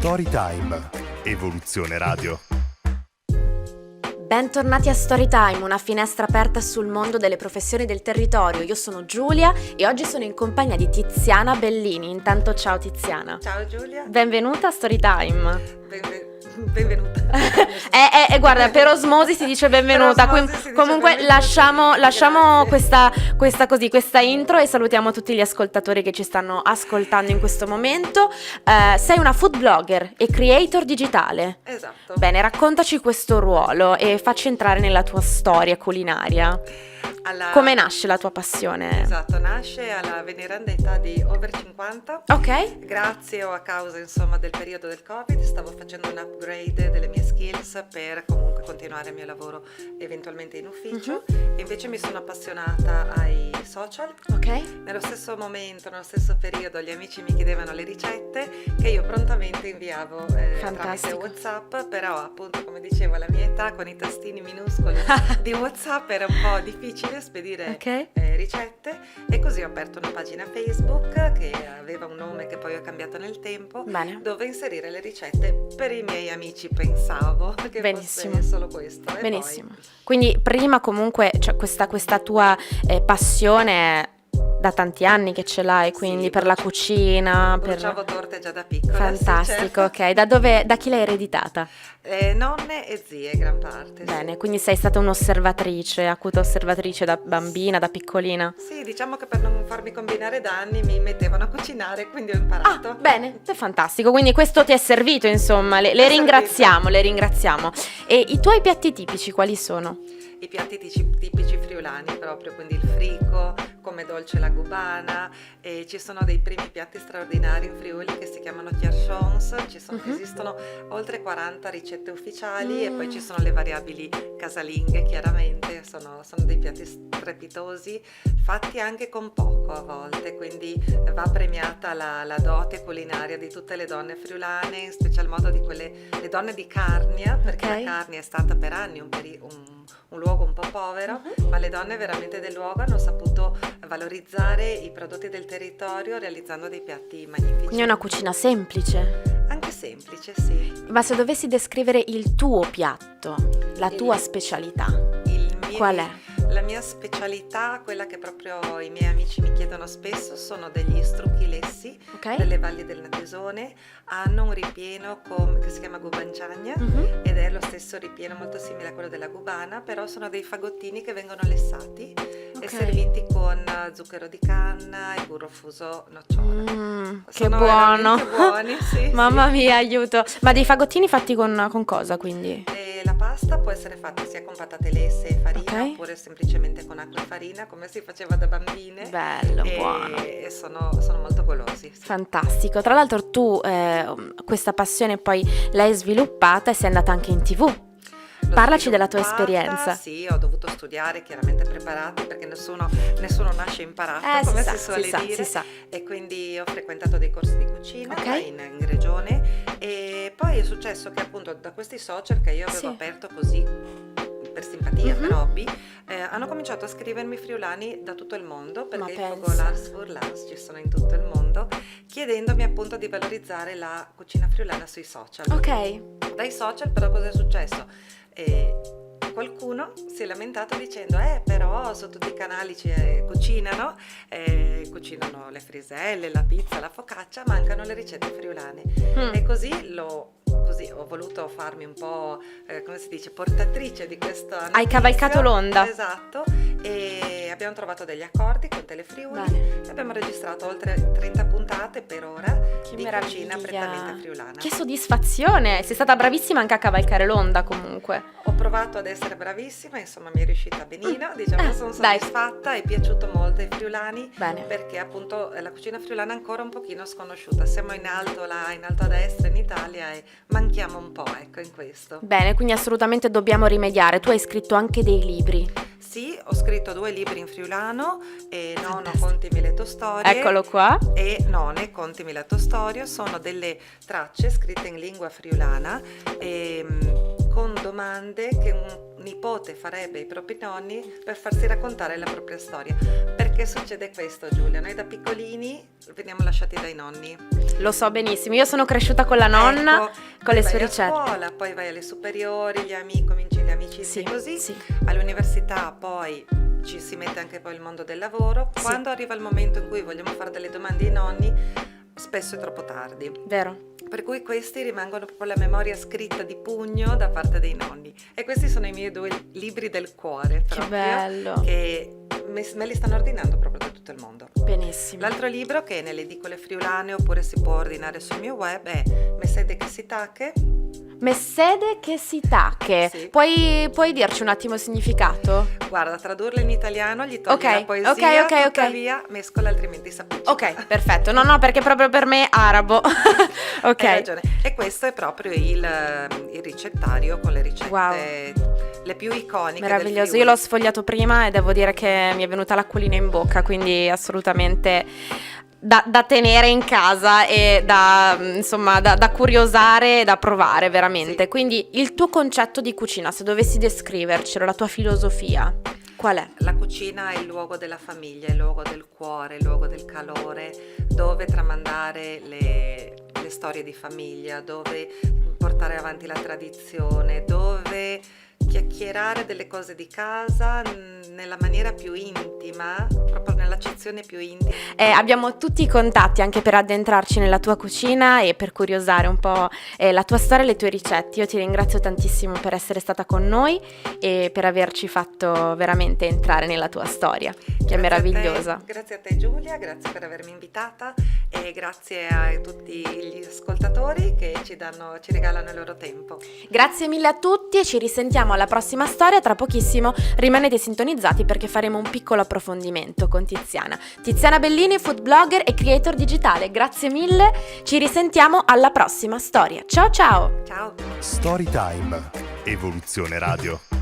Storytime, Evoluzione Radio. Bentornati a Storytime, una finestra aperta sul mondo delle professioni del territorio. Io sono Giulia e oggi sono in compagnia di Tiziana Bellini. Intanto ciao Tiziana. Ciao Giulia. Benvenuta a Storytime. Benvenuta. Guarda, per osmosi si dice benvenuta. Comunque lasciamo questa intro e salutiamo tutti gli ascoltatori che ci stanno ascoltando in questo momento. Sei una food blogger e creator digitale. Esatto. Bene, raccontaci questo ruolo e facci entrare nella tua storia culinaria. Come nasce la tua passione? Esatto, nasce alla veneranda età di over 50. Ok. Grazie o a causa insomma del periodo del Covid stavo facendo un upgrade delle mie skills per comunque continuare il mio lavoro eventualmente in ufficio. E invece mi sono appassionata ai social. Ok. Nello stesso momento, nello stesso periodo gli amici mi chiedevano le ricette che io prontamente inviavo tramite WhatsApp, però appunto come dicevo alla mia età con i tastini minuscoli di WhatsApp era un po' difficile spedire ricette e così ho aperto una pagina Facebook che aveva un nome che poi ho cambiato nel tempo. Bene. Dove inserire le ricette per i miei amici, pensavo che Benissimo. fosse solo questo. Benissimo. Quindi prima comunque questa tua passione da tanti anni che ce l'hai, quindi Sì, per la cucina. Bruciavo torte già da piccola. Fantastico, sì, certo. ok. Da chi l'hai ereditata? Nonne e zie, gran parte. Bene, sì. quindi sei stata un'osservatrice, acuta osservatrice da bambina, da piccolina. Sì, diciamo che per non farmi combinare danni mi mettevano a cucinare, quindi ho imparato. Bene, è fantastico, quindi questo ti è servito, insomma, le ringraziamo. E i tuoi piatti tipici quali sono? I piatti tipici friulani proprio, quindi il frico, come dolce la gubana, e ci sono dei primi piatti straordinari in Friuli che si chiamano chiarchons, esistono oltre 40 ricette ufficiali e poi ci sono le variabili casalinghe, chiaramente, sono dei piatti strepitosi, fatti anche con poco a volte, quindi va premiata la dote culinaria di tutte le donne friulane, in special modo di le donne di Carnia, perché la Carnia è stata per anni un luogo un po' povero, ma le donne veramente del luogo hanno saputo valorizzare i prodotti del territorio realizzando dei piatti magnifici. Quindi è una cucina semplice. Anche semplice, sì. Ma se dovessi descrivere il tuo piatto, la tua specialità, qual è? La mia specialità, quella che proprio i miei amici mi chiedono spesso, sono degli strucchi lessi delle valli del Natesone. Hanno un ripieno che si chiama gubanciagna ed è lo stesso ripieno molto simile a quello della gubana, però sono dei fagottini che vengono lessati e serviti con zucchero di canna e burro fuso nocciola. Che buono! Buoni, sì, Mamma mia, aiuto! Ma dei fagottini fatti con cosa, quindi? La pasta può essere fatta sia con patate lesse e farina oppure semplicemente con acqua e farina, come si faceva da bambine. Bello, buono. E sono molto golosi. Sì. Fantastico. Tra l'altro tu questa passione poi l'hai sviluppata e sei andata anche in TV. Parlaci della tua esperienza. Sì, ho dovuto studiare, chiaramente preparati, perché nessuno nasce imparato, come si suole dire. E quindi ho frequentato dei corsi di cucina in regione e poi è successo che appunto da questi social che io avevo aperto così per simpatia, per hobby, hanno cominciato a scrivermi friulani da tutto il mondo, perché i Fogolars Furlans ci sono in tutto il mondo, chiedendomi appunto di valorizzare la cucina friulana sui social. Dai social però cosa è successo? Qualcuno si è lamentato dicendo però su tutti i canali cucinano le friselle, la pizza, la focaccia, mancano le ricette friulane. E così ho voluto farmi un po' come si dice, portatrice di questo notizia. Hai cavalcato l'onda. Esatto, e abbiamo trovato degli accordi con Telefriuli e abbiamo registrato oltre 30 puntate per ora di cucina prettamente friulana. Che soddisfazione, sei stata bravissima anche a cavalcare l'onda comunque. Ho provato ad essere bravissima, insomma mi è riuscita benino, sono soddisfatta, è piaciuto molto ai friulani. Perché appunto la cucina friulana è ancora un pochino sconosciuta, siamo in alto a destra in Italia e manchiamo un po', in questo. Bene, quindi assolutamente dobbiamo rimediare. Tu hai scritto anche dei libri. Sì, ho scritto 2 libri in friulano, Nono Contimi le tue storie. Eccolo qua. E None Contimi la tua storia, sono delle tracce scritte in lingua friulana con domande che un nipote farebbe ai propri nonni per farsi raccontare la propria storia. Perché succede questo, Giulia? Noi da piccolini veniamo lasciati dai nonni. Lo so benissimo, io sono cresciuta con la nonna, con le sue ricette. Vai a scuola, poi vai alle superiori, gli amici, cominci le amicizie così. Sì. All'università poi ci si mette anche poi il mondo del lavoro. Quando arriva il momento in cui vogliamo fare delle domande ai nonni, spesso è troppo tardi. Vero. Per cui questi rimangono proprio la memoria scritta di pugno da parte dei nonni. E questi sono i miei 2 libri del cuore, proprio, che bello, che me li stanno ordinando proprio da tutto il mondo. Benissimo. L'altro libro, che è nelle edicole friulane oppure si può ordinare sul mio web, è Messede che si tache. Messede che si tache. Sì. Puoi dirci un attimo il significato? Guarda, tradurlo in italiano gli togli Ok, la poesia, ok. tuttavia mescola, altrimenti s'appiccica. Ok, perfetto. No, perché proprio per me è arabo. Ok. Hai ragione. E questo è proprio il ricettario con le ricette le più iconiche. Meraviglioso. Del Io l'ho sfogliato prima e devo dire che mi è venuta l'acquolina in bocca, quindi assolutamente da tenere in casa e da curiosare e da provare veramente. Sì. Quindi il tuo concetto di cucina, se dovessi descrivercelo, la tua filosofia, qual è? La cucina è il luogo della famiglia, il luogo del cuore, il luogo del calore, dove tramandare le storie di famiglia, dove portare avanti la tradizione, dove chiacchierare delle cose di casa nella maniera più intima, proprio nell'accezione più intima. Abbiamo tutti i contatti anche per addentrarci nella tua cucina e per curiosare un po' la tua storia e le tue ricette. Io ti ringrazio tantissimo per essere stata con noi e per averci fatto veramente entrare nella tua storia, che è meravigliosa. Grazie a te Giulia, grazie per avermi invitata e grazie a tutti gli ascoltatori che ci regalano il loro tempo. Grazie mille a tutti e ci risentiamo alla prossima storia tra pochissimo. Rimanete sintonizzati perché faremo un piccolo approfondimento con Tiziana Bellini, food blogger e creator digitale. Grazie mille, ci risentiamo alla prossima storia. Ciao ciao! Ciao! Storytime, Evoluzione Radio.